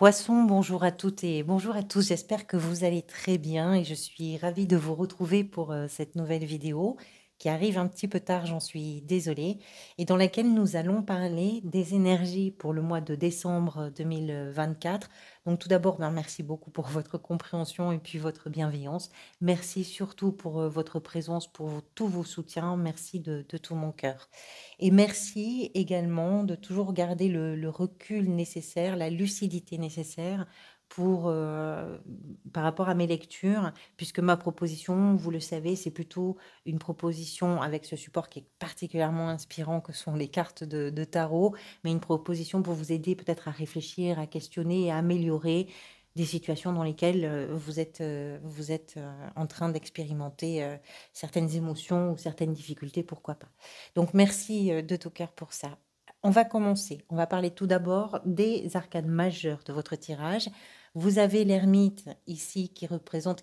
Poisson, bonjour à toutes et bonjour à tous. J'espère que vous allez très bien et je suis ravie de vous retrouver pour cette nouvelle vidéo qui arrive un petit peu tard, j'en suis désolée, et dans laquelle nous allons parler des énergies pour le mois de décembre 2024. Donc tout d'abord, merci beaucoup pour votre compréhension et puis votre bienveillance. Merci surtout pour votre présence, pour tous vos soutiens. Merci de tout mon cœur. Et merci également de toujours garder le recul nécessaire, la lucidité nécessaire pour, par rapport à mes lectures, puisque ma proposition, vous le savez, c'est plutôt une proposition avec ce support qui est particulièrement inspirant, que sont les cartes de tarot, mais une proposition pour vous aider peut-être à réfléchir, à questionner et à améliorer des situations dans lesquelles vous êtes en train d'expérimenter certaines émotions ou certaines difficultés, pourquoi pas. Donc merci de tout cœur pour ça. On va commencer. On va parler tout d'abord des arcades majeures de votre tirage. Vous avez l'ermite ici qui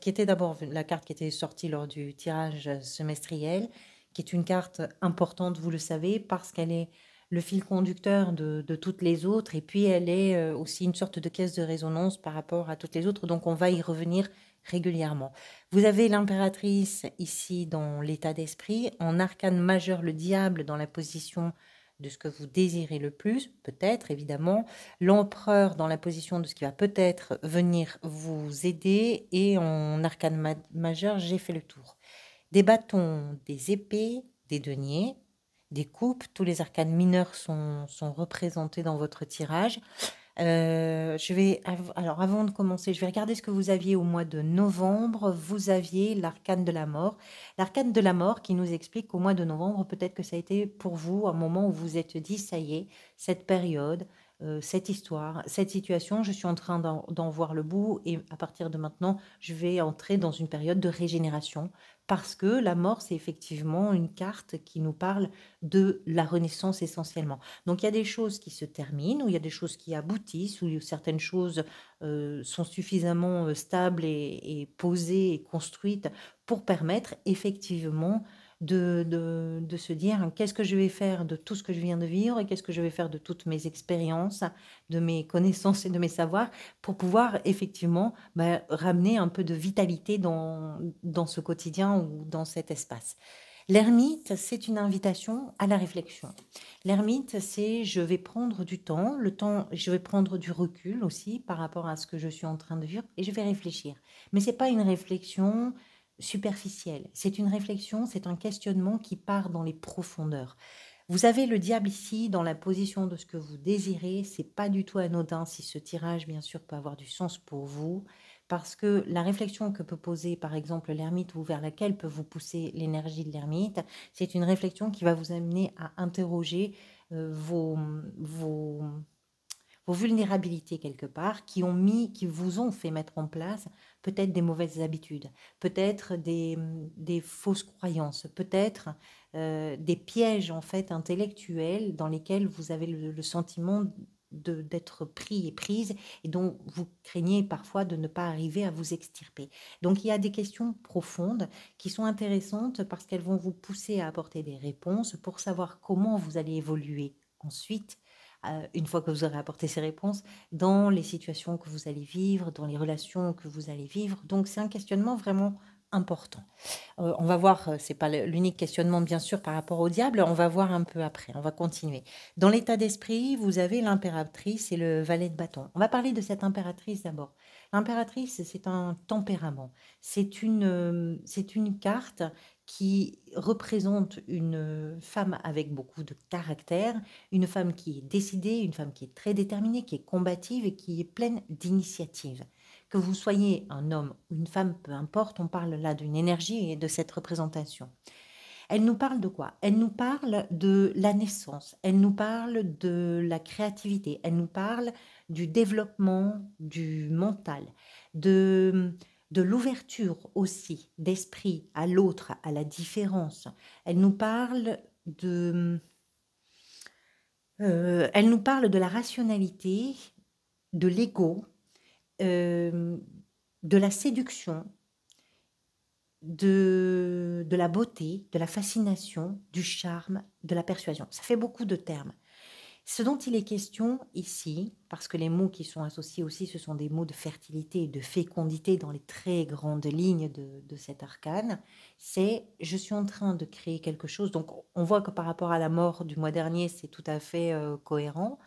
était d'abord la carte qui était sortie lors du tirage semestriel, qui est une carte importante, vous le savez, parce qu'elle est le fil conducteur de toutes les autres, et puis elle est aussi une sorte de caisse de résonance par rapport à toutes les autres, donc on va y revenir régulièrement. Vous avez l'impératrice ici dans l'état d'esprit, en arcane majeur le diable dans la position de ce que vous désirez le plus, peut-être évidemment, l'empereur dans la position de ce qui va peut-être venir vous aider, et en arcane majeur, j'ai fait le tour. Des bâtons, des épées, des deniers, des coupes, tous les arcanes mineurs sont représentés dans votre tirage. Alors, avant de commencer, je vais regarder ce que vous aviez au mois de novembre. Vous aviez l'arcane de la mort. L'arcane de la mort qui nous explique qu'au mois de novembre, peut-être que ça a été pour vous un moment où vous vous êtes dit, ça y est, cette période, cette histoire, cette situation, je suis en train d'en voir le bout, et à partir de maintenant, je vais entrer dans une période de régénération, parce que la mort, c'est effectivement une carte qui nous parle de la renaissance essentiellement. Donc il y a des choses qui se terminent, ou il y a des choses qui aboutissent, ou certaines choses sont suffisamment stables et posées et construites pour permettre effectivement de se dire, qu'est-ce que je vais faire de tout ce que je viens de vivre, et qu'est-ce que je vais faire de toutes mes expériences, de mes connaissances et de mes savoirs, pour pouvoir effectivement ramener un peu de vitalité dans ce quotidien ou dans cet espace. L'ermite, c'est une invitation à la réflexion. L'ermite, c'est je vais prendre du temps, je vais prendre du recul aussi par rapport à ce que je suis en train de vivre, et je vais réfléchir. Mais c'est pas une réflexion superficielle, c'est une réflexion, c'est un questionnement qui part dans les profondeurs. Vous avez le diable ici dans la position de ce que vous désirez. C'est pas du tout anodin si ce tirage, bien sûr, peut avoir du sens pour vous, parce que la réflexion que peut poser, par exemple, l'ermite, ou vers laquelle peut vous pousser l'énergie de l'ermite, c'est une réflexion qui va vous amener à interroger vos vos vulnérabilités quelque part, qui vous ont fait mettre en place peut-être des mauvaises habitudes, peut-être des fausses croyances, peut-être des pièges en fait intellectuels dans lesquels vous avez le sentiment d'être pris et prise, et dont vous craignez parfois de ne pas arriver à vous extirper. Donc il y a des questions profondes qui sont intéressantes parce qu'elles vont vous pousser à apporter des réponses pour savoir comment vous allez évoluer ensuite, une fois que vous aurez apporté ces réponses, dans les situations que vous allez vivre, dans les relations que vous allez vivre. Donc c'est un questionnement vraiment important. On va voir, c'est pas l'unique questionnement bien sûr par rapport au diable, on va voir un peu après, on va continuer. Dans l'état d'esprit, vous avez l'impératrice et le valet de bâton. On va parler de cette impératrice d'abord. L'impératrice, c'est un tempérament. C'est une carte qui représente une femme avec beaucoup de caractère, une femme qui est décidée, une femme qui est très déterminée, qui est combative et qui est pleine d'initiative. Que vous soyez un homme ou une femme, peu importe, on parle là d'une énergie et de cette représentation. Elle nous parle de quoi? Elle nous parle de la naissance, elle nous parle de la créativité, elle nous parle du développement du mental, de l'ouverture aussi d'esprit à l'autre, à la différence. Elle nous parle elle nous parle de la rationalité, de l'ego, euh, de la séduction, de la beauté, de la fascination, du charme, de la persuasion. Ça fait beaucoup de termes. Ce dont il est question ici, parce que les mots qui sont associés aussi, ce sont des mots de fertilité et de fécondité dans les très grandes lignes de cet arcane, c'est je suis en train de créer quelque chose. Donc on voit que par rapport à la mort du mois dernier, c'est tout à fait cohérent.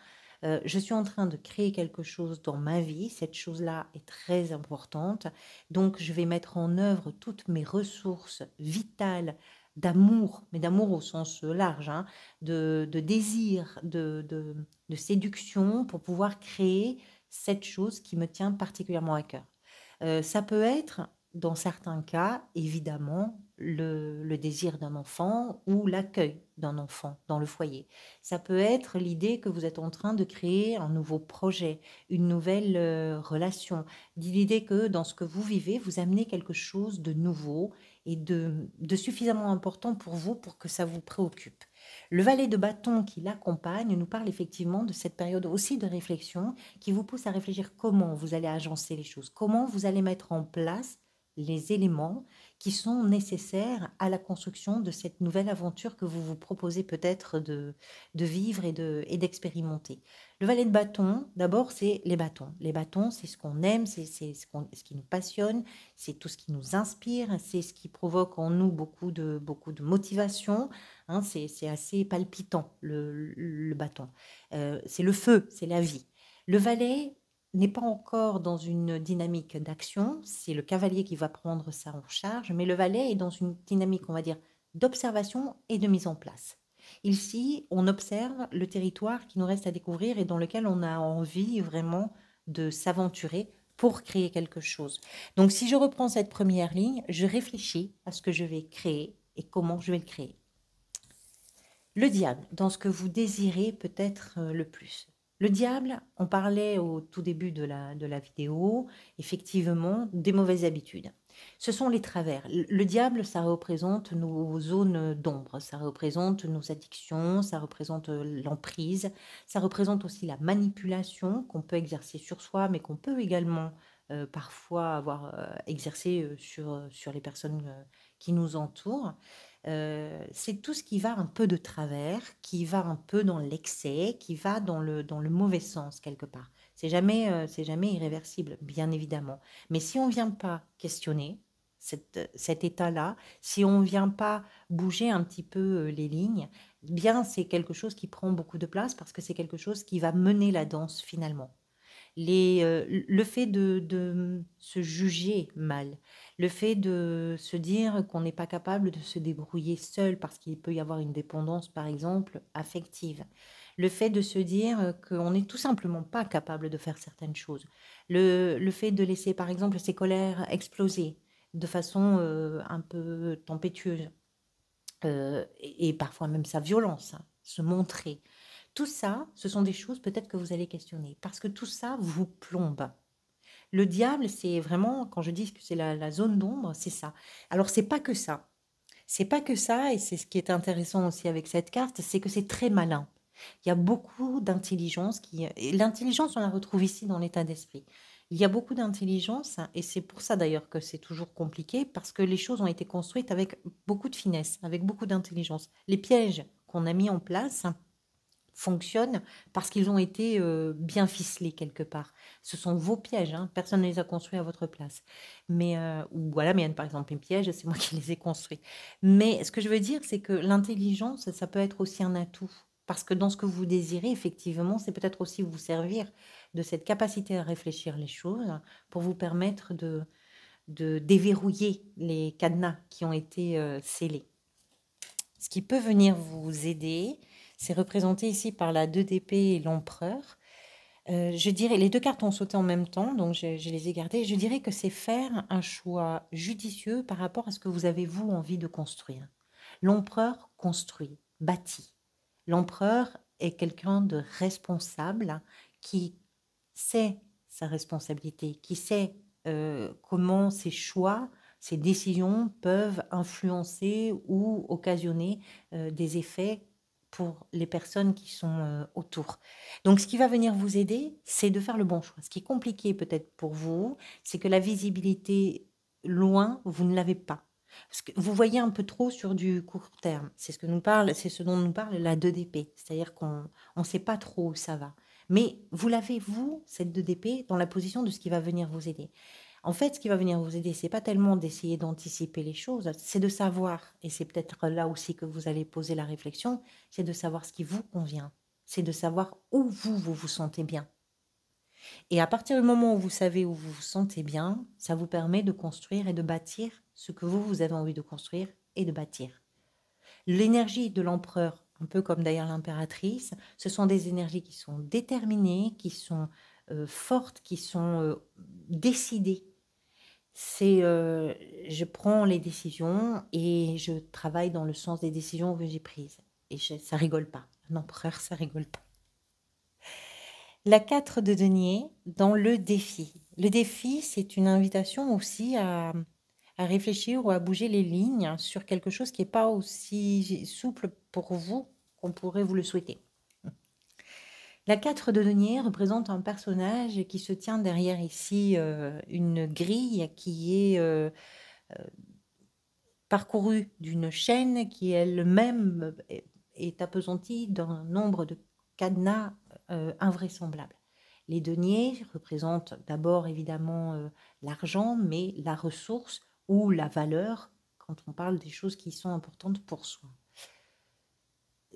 Je suis en train de créer quelque chose dans ma vie, cette chose-là est très importante, donc je vais mettre en œuvre toutes mes ressources vitales d'amour, mais d'amour au sens large, hein, de désir, de séduction pour pouvoir créer cette chose qui me tient particulièrement à cœur. Ça peut être, dans certains cas, évidemment, le désir d'un enfant ou l'accueil d'un enfant dans le foyer. Ça peut être l'idée que vous êtes en train de créer un nouveau projet, une nouvelle relation, l'idée que dans ce que vous vivez, vous amenez quelque chose de nouveau et de suffisamment important pour vous pour que ça vous préoccupe. Le valet de bâton qui l'accompagne nous parle effectivement de cette période aussi de réflexion qui vous pousse à réfléchir comment vous allez agencer les choses, comment vous allez mettre en place les éléments qui sont nécessaires à la construction de cette nouvelle aventure que vous vous proposez peut-être de vivre et d'expérimenter. Le valet de bâton, d'abord, c'est les bâtons. Les bâtons, c'est ce qu'on aime, c'est ce qui nous passionne, c'est tout ce qui nous inspire, c'est ce qui provoque en nous beaucoup de motivation. Hein, c'est assez palpitant, le bâton. C'est le feu, c'est la vie. Le valet n'est pas encore dans une dynamique d'action, c'est le cavalier qui va prendre ça en charge, mais le valet est dans une dynamique, on va dire, d'observation et de mise en place. Ici, on observe le territoire qui nous reste à découvrir et dans lequel on a envie vraiment de s'aventurer pour créer quelque chose. Donc, si je reprends cette première ligne, je réfléchis à ce que je vais créer et comment je vais le créer. Le diable, dans ce que vous désirez peut-être le plus. Le diable, on parlait au tout début de la vidéo, effectivement, des mauvaises habitudes. Ce sont les travers. Le diable, ça représente nos zones d'ombre, ça représente nos addictions, ça représente l'emprise, ça représente aussi la manipulation qu'on peut exercer sur soi, mais qu'on peut également parfois avoir exercé sur les personnes qui nous entourent. C'est tout ce qui va un peu de travers, qui va un peu dans l'excès, qui va dans le mauvais sens quelque part. C'est jamais irréversible, bien évidemment. Mais si on ne vient pas questionner cet état-là, si on ne vient pas bouger un petit peu les lignes, bien c'est quelque chose qui prend beaucoup de place parce que c'est quelque chose qui va mener la danse finalement. Le fait de se juger mal, le fait de se dire qu'on n'est pas capable de se débrouiller seul parce qu'il peut y avoir une dépendance, par exemple, affective. Le fait de se dire qu'on n'est tout simplement pas capable de faire certaines choses. Le fait de laisser, par exemple, ses colères exploser de façon un peu tempétueuse. Et parfois même sa violence, hein, se montrer. Tout ça, ce sont des choses peut-être que vous allez questionner, parce que tout ça vous plombe. Le diable, c'est vraiment, quand je dis que c'est la zone d'ombre, c'est ça. Alors, c'est pas que ça. C'est pas que ça, et c'est ce qui est intéressant aussi avec cette carte, c'est que c'est très malin. Il y a beaucoup d'intelligence et l'intelligence, on la retrouve ici dans l'état d'esprit. Il y a beaucoup d'intelligence, et c'est pour ça d'ailleurs que c'est toujours compliqué, parce que les choses ont été construites avec beaucoup de finesse, avec beaucoup d'intelligence. Les pièges qu'on a mis en place fonctionnent parce qu'ils ont été bien ficelés quelque part. Ce sont vos pièges, hein, personne ne les a construits à votre place. Mais, ou voilà, mienne par exemple, mes pièges, c'est moi qui les ai construits. Mais ce que je veux dire, c'est que l'intelligence, ça peut être aussi un atout. Parce que dans ce que vous désirez, effectivement, c'est peut-être aussi vous servir de cette capacité à réfléchir les choses pour vous permettre de déverrouiller les cadenas qui ont été scellés. Ce qui peut venir vous aider, c'est représenté ici par la 2 d'épée et l'empereur. Je dirais, les deux cartes ont sauté en même temps, donc je les ai gardées. Je dirais que c'est faire un choix judicieux par rapport à ce que vous avez, vous, envie de construire. L'empereur construit, bâtit. L'empereur est quelqu'un de responsable qui sait sa responsabilité, qui sait comment ses choix, ses décisions peuvent influencer ou occasionner des effets pour les personnes qui sont autour. Donc, ce qui va venir vous aider, c'est de faire le bon choix. Ce qui est compliqué peut-être pour vous, c'est que la visibilité loin, vous ne l'avez pas. Parce que vous voyez un peu trop sur du court terme. C'est ce dont nous parle la 2 d'épée. C'est-à-dire qu'on ne sait pas trop où ça va. Mais vous l'avez, vous, cette 2 d'épée, dans la position de ce qui va venir vous aider. En fait, ce qui va venir vous aider, c'est pas tellement d'essayer d'anticiper les choses, c'est de savoir, et c'est peut-être là aussi que vous allez poser la réflexion, c'est de savoir ce qui vous convient. C'est de savoir où vous vous sentez bien. Et à partir du moment où vous savez où vous vous sentez bien, ça vous permet de construire et de bâtir ce que vous avez envie de construire et de bâtir. L'énergie de l'empereur, un peu comme d'ailleurs l'impératrice, ce sont des énergies qui sont déterminées, qui sont fortes, qui sont décidées. C'est je prends les décisions et je travaille dans le sens des décisions que j'ai prises. Et ça rigole pas. Un empereur, ça rigole pas. La 4 de denier dans le défi. Le défi, c'est une invitation aussi à réfléchir ou à bouger les lignes sur quelque chose qui n'est pas aussi souple pour vous qu'on pourrait vous le souhaiter. La 4 de denier représente un personnage qui se tient derrière ici une grille qui est parcourue d'une chaîne qui elle-même est appesantie d'un nombre de cadenas invraisemblables. Les deniers représentent d'abord évidemment l'argent, mais la ressource ou la valeur quand on parle des choses qui sont importantes pour soi.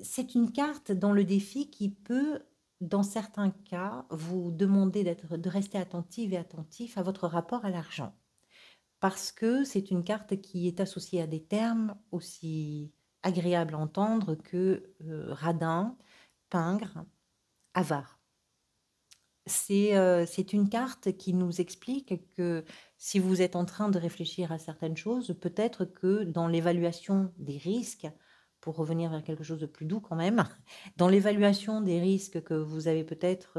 C'est une carte dans le défi qui peut, dans certains cas, vous demander de rester attentive et attentif à votre rapport à l'argent. Parce que c'est une carte qui est associée à des termes aussi agréables à entendre que radin, pingre, avare. C'est une carte qui nous explique que si vous êtes en train de réfléchir à certaines choses, peut-être que dans l'évaluation des risques, pour revenir vers quelque chose de plus doux quand même, dans l'évaluation des risques que vous avez peut-être,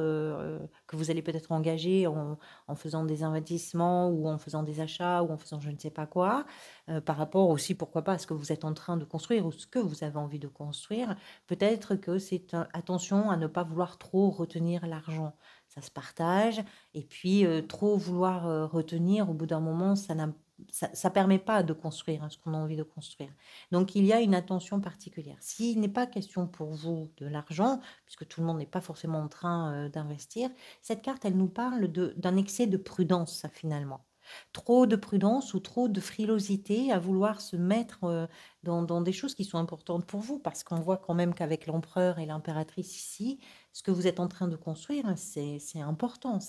que vous allez peut-être engager en faisant des investissements ou en faisant des achats ou en faisant je ne sais pas quoi, par rapport aussi, pourquoi pas, à ce que vous êtes en train de construire ou ce que vous avez envie de construire, peut-être que c'est attention à ne pas vouloir trop retenir l'argent. Ça se partage et puis trop vouloir retenir, au bout d'un moment, ça permet pas de construire ce qu'on a envie de construire. Donc il y a une attention particulière. S'il n'est pas question pour vous de l'argent, puisque tout le monde n'est pas forcément en train d'investir, cette carte, elle nous parle d'un excès de prudence, finalement. Trop de prudence ou trop de frilosité à vouloir se mettre dans des choses qui sont importantes pour vous, parce qu'on voit quand même qu'avec l'empereur et l'impératrice ici, ce que vous êtes en train de construire, c'est important,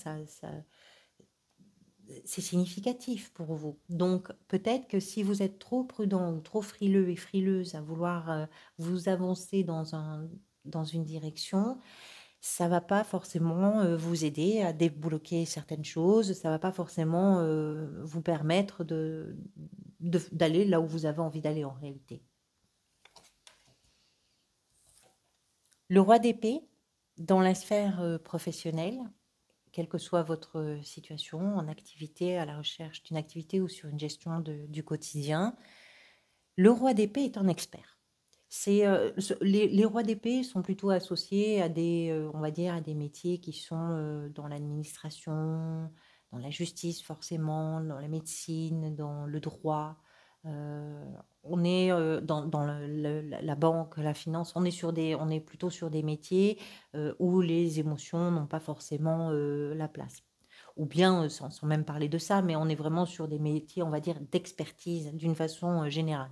c'est significatif pour vous. Donc peut-être que si vous êtes trop prudent ou trop frileux et frileuse à vouloir vous avancer dans une direction, ça va pas forcément vous aider à débloquer certaines choses, ça va pas forcément vous permettre d'aller là où vous avez envie d'aller en réalité. Le roi d'épée, dans la sphère professionnelle, quelle que soit votre situation, en activité, à la recherche d'une activité ou sur une gestion du quotidien, le roi d'épée est un expert. Les rois d'épée sont plutôt associés à on va dire, à des métiers qui sont dans l'administration, dans la justice forcément, dans la médecine, dans le droit. On est dans la banque, la finance, on est plutôt sur des métiers où les émotions n'ont pas forcément la place. Ou bien, sans même parler de ça, mais on est vraiment sur des métiers, on va dire, d'expertise d'une façon générale.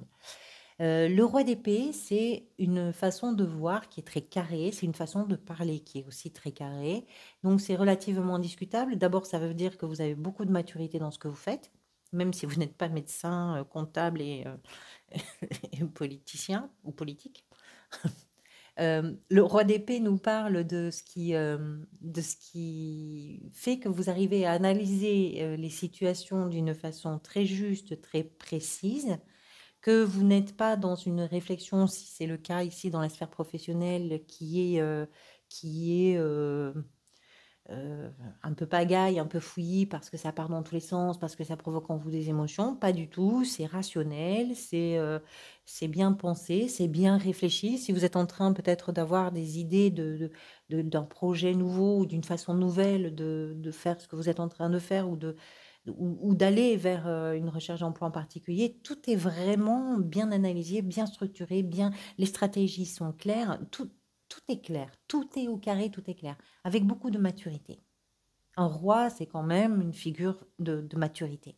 Le roi d'épée, c'est une façon de voir qui est très carrée, c'est une façon de parler qui est aussi très carrée. Donc c'est relativement discutable. D'abord, ça veut dire que vous avez beaucoup de maturité dans ce que vous faites, même si vous n'êtes pas médecin, comptable et et politicien ou politique. Le roi d'épée nous parle de ce qui fait que vous arrivez à analyser les situations d'une façon très juste, très précise, que vous n'êtes pas dans une réflexion, si c'est le cas ici dans la sphère professionnelle, qui est un peu pagaille, un peu fouillis, parce que ça part dans tous les sens, parce que ça provoque en vous des émotions. Pas du tout, c'est rationnel, c'est bien pensé, c'est bien réfléchi. Si vous êtes en train peut-être d'avoir des idées d'un projet nouveau ou d'une façon nouvelle de faire ce que vous êtes en train de faire ou ou d'aller vers une recherche d'emploi en particulier, tout est vraiment bien analysé, bien structuré, bien, les stratégies sont claires, tout est clair, tout est au carré, tout est clair, avec beaucoup de maturité. Un roi, c'est quand même une figure de maturité.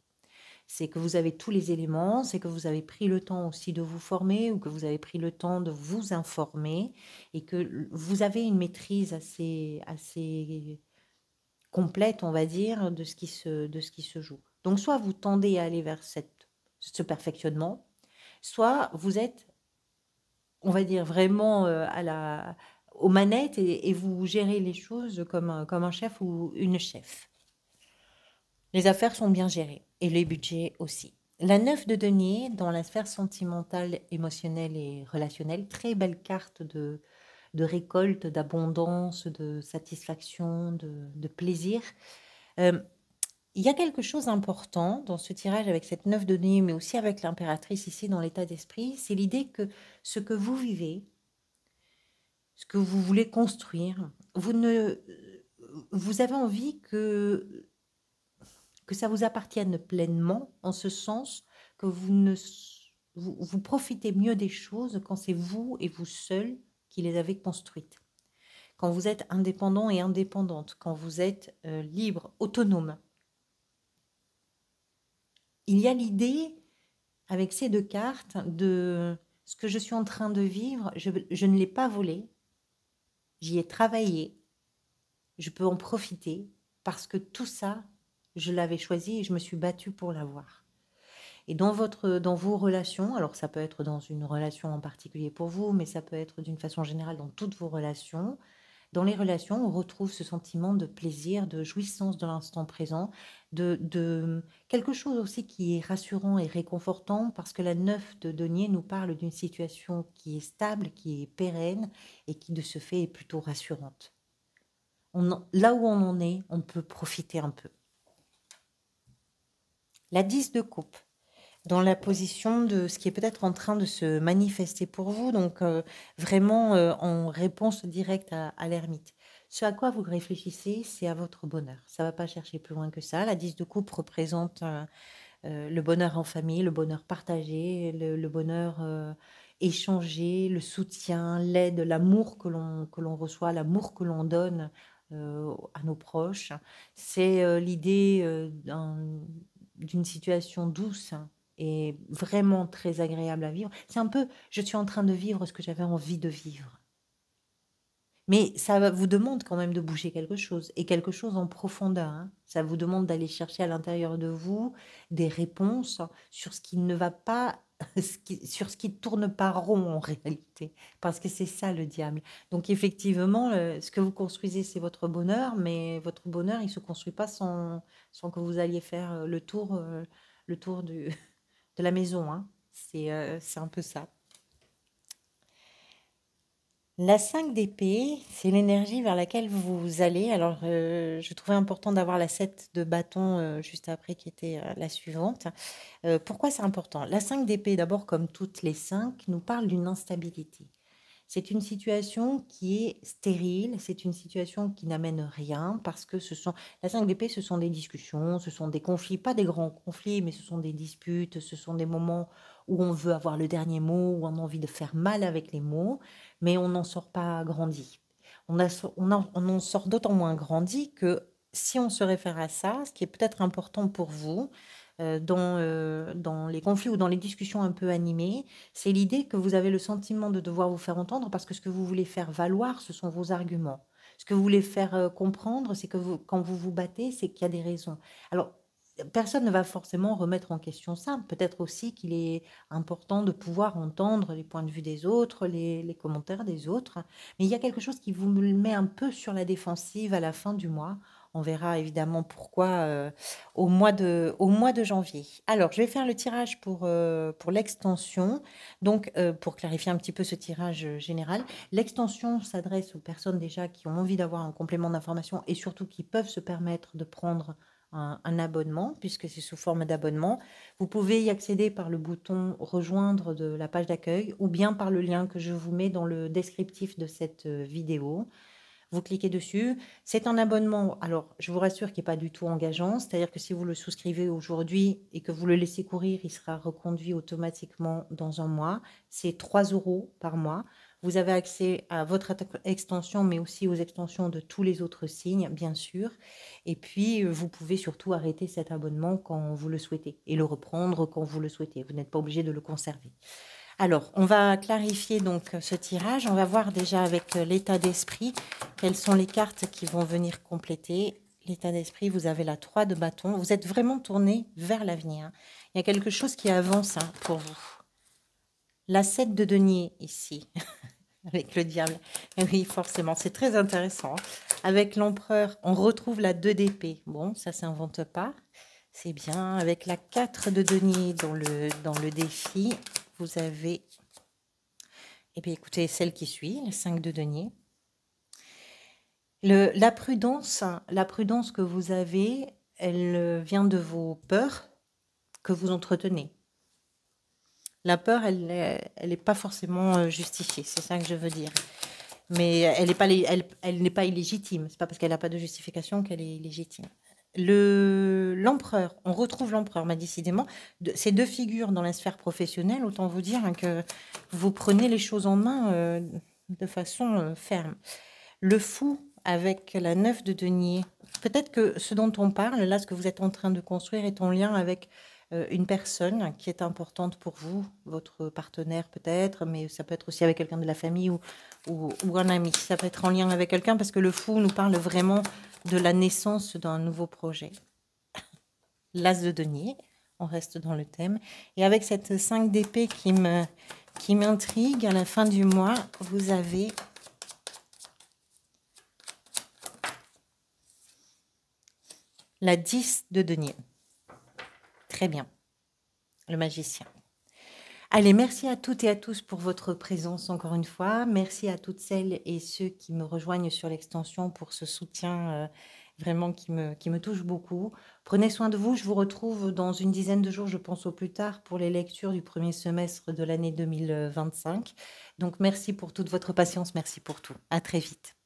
C'est que vous avez tous les éléments, c'est que vous avez pris le temps aussi de vous former ou que vous avez pris le temps de vous informer et que vous avez une maîtrise assez complète, on va dire, de ce qui se joue. Donc, soit vous tendez à aller vers ce perfectionnement, soit vous êtes, on va dire, vraiment aux manettes et vous gérez les choses comme un chef ou une chef. Les affaires sont bien gérées et les budgets aussi. La 9 de denier, dans la sphère sentimentale, émotionnelle et relationnelle, très belle carte de récolte, d'abondance, de satisfaction, de plaisir. Euh, il y a quelque chose d'important dans ce tirage avec cette 9 de denier, mais aussi avec l'impératrice ici dans l'état d'esprit, c'est l'idée que ce que vous vivez, ce que vous voulez construire, vous avez envie que ça vous appartienne pleinement, en ce sens que vous profitez mieux des choses quand c'est vous et vous seul qui les avez construites. Quand vous êtes indépendant et indépendante, quand vous êtes libre, autonome. Il y a l'idée, avec ces deux cartes, de ce que je suis en train de vivre, je ne l'ai pas volé, j'y ai travaillé, je peux en profiter, parce que tout ça, je l'avais choisi et je me suis battue pour l'avoir. Et dans vos relations, alors ça peut être dans une relation en particulier pour vous, mais ça peut être d'une façon générale dans toutes vos relations. Dans les relations, on retrouve ce sentiment de plaisir, de jouissance de l'instant présent, de quelque chose aussi qui est rassurant et réconfortant, parce que la 9 de denier nous parle d'une situation qui est stable, qui est pérenne et qui de ce fait est plutôt rassurante. Là où on en est, on peut profiter un peu. La 10 de coupe, dans la position de ce qui est peut-être en train de se manifester pour vous, donc vraiment en réponse directe à l'ermite. Ce à quoi vous réfléchissez, c'est à votre bonheur. Ça ne va pas chercher plus loin que ça. La 10 de coupe représente le bonheur en famille, le bonheur partagé, le bonheur échangé, le soutien, l'aide, l'amour que l'on reçoit, l'amour que l'on donne à nos proches. C'est l'idée d'une situation douce et vraiment très agréable à vivre. C'est un peu, je suis en train de vivre ce que j'avais envie de vivre. Mais ça vous demande quand même de bouger quelque chose, et quelque chose en profondeur, hein. Ça vous demande d'aller chercher à l'intérieur de vous des réponses sur ce qui ne va pas, sur ce qui tourne pas rond en réalité, parce que c'est ça le diable. Donc effectivement, ce que vous construisez, c'est votre bonheur, mais votre bonheur, il se construit pas sans que vous alliez faire le tour de la maison, hein. C'est un peu ça. La 5 d'épée, c'est l'énergie vers laquelle vous allez. Alors, je trouvais important d'avoir la 7 de bâton juste après, qui était la suivante. Pourquoi c'est important? La 5 d'épée, d'abord, comme toutes les 5, nous parle d'une instabilité. C'est une situation qui est stérile, c'est une situation qui n'amène rien, parce que la 5 d'épée, ce sont des discussions, ce sont des conflits, pas des grands conflits, mais ce sont des disputes, ce sont des moments où on veut avoir le dernier mot, où on a envie de faire mal avec les mots, mais on n'en sort pas grandi. On en sort d'autant moins grandi que si on se réfère à ça, ce qui est peut-être important pour vous, dans les conflits ou dans les discussions un peu animées, c'est l'idée que vous avez le sentiment de devoir vous faire entendre, parce que ce que vous voulez faire valoir, ce sont vos arguments. Ce que vous voulez faire comprendre, c'est que quand vous vous battez, c'est qu'il y a des raisons. Alors, personne ne va forcément remettre en question ça. Peut-être aussi qu'il est important de pouvoir entendre les points de vue des autres, les commentaires des autres. Mais il y a quelque chose qui vous met un peu sur la défensive à la fin du mois. On verra évidemment pourquoi au mois de janvier. Alors, je vais faire le tirage pour l'extension. Donc, pour clarifier un petit peu ce tirage général, l'extension s'adresse aux personnes déjà qui ont envie d'avoir un complément d'information et surtout qui peuvent se permettre de prendre un abonnement, puisque c'est sous forme d'abonnement. Vous pouvez y accéder par le bouton rejoindre de la page d'accueil ou bien par le lien que je vous mets dans le descriptif de cette vidéo. Vous cliquez dessus. C'est un abonnement. Alors, je vous rassure qu'il n'est pas du tout engageant. C'est-à-dire que si vous le souscrivez aujourd'hui et que vous le laissez courir, il sera reconduit automatiquement dans un mois. C'est 3 euros par mois. Vous avez accès à votre extension, mais aussi aux extensions de tous les autres signes, bien sûr. Et puis, vous pouvez surtout arrêter cet abonnement quand vous le souhaitez et le reprendre quand vous le souhaitez. Vous n'êtes pas obligé de le conserver. Alors, on va clarifier donc ce tirage. On va voir déjà avec l'état d'esprit quelles sont les cartes qui vont venir compléter l'état d'esprit. Vous avez la 3 de bâton. Vous êtes vraiment tourné vers l'avenir. Il y a quelque chose qui avance pour vous. La 7 de denier ici, avec le diable. Et oui, forcément, c'est très intéressant. Avec l'empereur, on retrouve la 2 d'épée. Bon, ça ne s'invente pas. C'est bien. Avec la 4 de denier dans le défi, vous avez, eh bien, écoutez, celle qui suit, la 5 de denier. La prudence que vous avez, elle vient de vos peurs que vous entretenez. La peur, elle n'est pas forcément justifiée, c'est ça que je veux dire. Mais elle n'est pas illégitime. C'est pas parce qu'elle n'a pas de justification qu'elle est illégitime. L'empereur, on retrouve l'empereur, mais décidément, ces deux figures dans la sphère professionnelle, autant vous dire que vous prenez les choses en main de façon ferme. Le fou avec la 9 de denier, peut-être que ce dont on parle, là, ce que vous êtes en train de construire est en lien avec une personne qui est importante pour vous, votre partenaire peut-être, mais ça peut être aussi avec quelqu'un de la famille ou un ami. Ça peut être en lien avec quelqu'un parce que le fou nous parle vraiment de la naissance d'un nouveau projet. L'as de denier, on reste dans le thème. Et avec cette 5 d'épée qui m'intrigue, à la fin du mois, vous avez la 10 de denier. Très bien. Le magicien. Allez, merci à toutes et à tous pour votre présence encore une fois. Merci à toutes celles et ceux qui me rejoignent sur l'extension pour ce soutien vraiment qui me touche beaucoup. Prenez soin de vous. Je vous retrouve dans une dizaine de jours, je pense au plus tard, pour les lectures du premier semestre de l'année 2025. Donc, merci pour toute votre patience. Merci pour tout. À très vite.